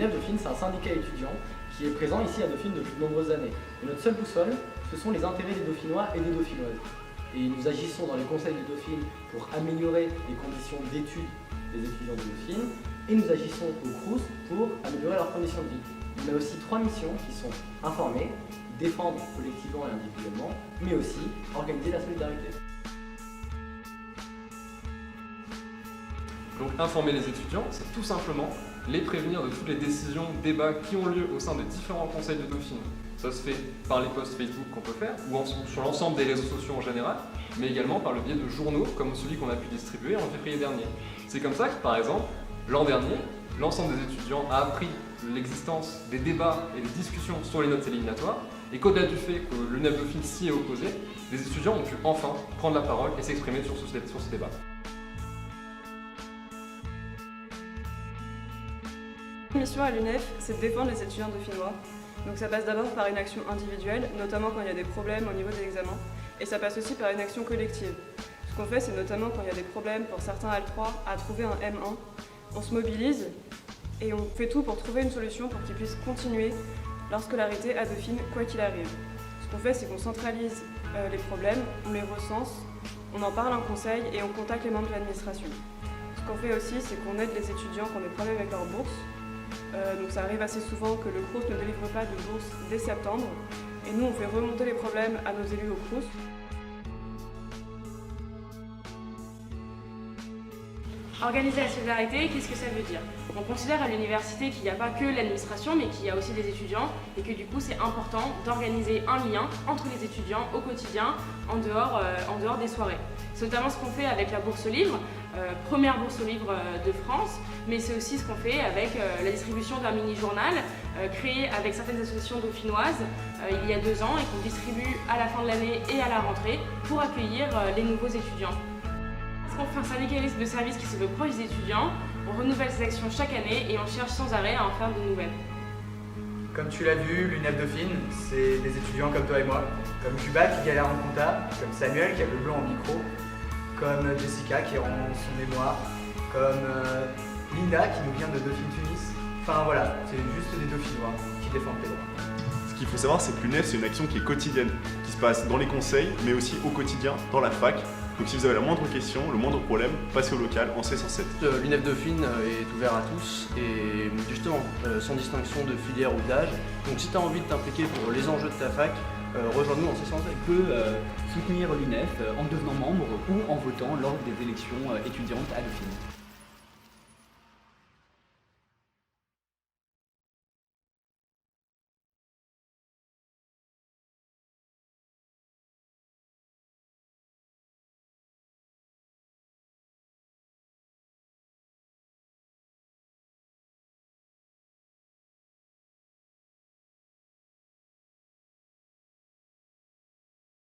L'UNEF Dauphine, c'est un syndicat étudiant qui est présent ici à Dauphine depuis de nombreuses années. Et notre seule boussole, ce sont les intérêts des Dauphinois et des Dauphinoises. Et nous agissons dans les conseils de Dauphine pour améliorer les conditions d'études des étudiants de Dauphine, et nous agissons au Crous pour améliorer leurs conditions de vie. On a aussi 3 missions qui sont informer, défendre collectivement et individuellement, mais aussi organiser la solidarité. Donc informer les étudiants, c'est tout simplement les prévenir de toutes les décisions, débats qui ont lieu au sein des différents conseils de Dauphine. Ça se fait par les posts Facebook qu'on peut faire, ou sur l'ensemble des réseaux sociaux en général, mais également par le biais de journaux comme celui qu'on a pu distribuer en février dernier. C'est comme ça que, par exemple, l'an dernier, l'ensemble des étudiants a appris l'existence des débats et des discussions sur les notes éliminatoires, et qu'au-delà du fait que l'UNEF Dauphine s'y est opposé, les étudiants ont pu enfin prendre la parole et s'exprimer sur ce débat. La mission à l'UNEF, c'est de défendre les étudiants dauphinois. Donc ça passe d'abord par une action individuelle, notamment quand il y a des problèmes au niveau des examens, et ça passe aussi par une action collective. Ce qu'on fait, c'est notamment quand il y a des problèmes pour certains L3 à trouver un M1, on se mobilise et on fait tout pour trouver une solution pour qu'ils puissent continuer leur scolarité à Dauphine, quoi qu'il arrive. Ce qu'on fait, c'est qu'on centralise les problèmes, on les recense, on en parle en conseil et on contacte les membres de l'administration. Ce qu'on fait aussi, c'est qu'on aide les étudiants qui ont des problèmes avec leur bourse. Donc ça arrive assez souvent que le Crous ne délivre pas de bourse dès septembre. Et nous, on fait remonter les problèmes à nos élus au Crous. Organiser la solidarité, qu'est-ce que ça veut dire? On considère à l'université qu'il n'y a pas que l'administration, mais qu'il y a aussi des étudiants, et que du coup c'est important d'organiser un lien entre les étudiants au quotidien, en dehors des soirées. C'est notamment ce qu'on fait avec la bourse aux livres, première bourse aux livres de France, mais c'est aussi ce qu'on fait avec la distribution d'un mini-journal créé avec certaines associations dauphinoises il y a 2 ans et qu'on distribue à la fin de l'année et à la rentrée pour accueillir les nouveaux étudiants. Parce qu'on fait un syndicalisme de service qui se veut proche des étudiants, on renouvelle ses actions chaque année et on cherche sans arrêt à en faire de nouvelles. Comme tu l'as vu, l'UNEF Dauphine, c'est des étudiants comme toi et moi, comme Cuba qui galère en compta, comme Samuel qui a le bleu en micro, comme Jessica qui rend son mémoire, comme Linda qui nous vient de Dauphine Tunis. Enfin voilà, c'est juste des Dauphinois qui défendent les droits. Ce qu'il faut savoir, c'est que l'UNEF, c'est une action qui est quotidienne, qui se passe dans les conseils, mais aussi au quotidien, dans la fac. Donc si vous avez la moindre question, le moindre problème, passez au local en C107. L'UNEF Dauphine est ouvert à tous et justement sans distinction de filière ou d'âge. Donc si tu as envie de t'impliquer pour les enjeux de ta fac, rejoins-nous en C107. Tu peux soutenir l'UNEF en devenant membre ou en votant lors des élections étudiantes à Dauphine.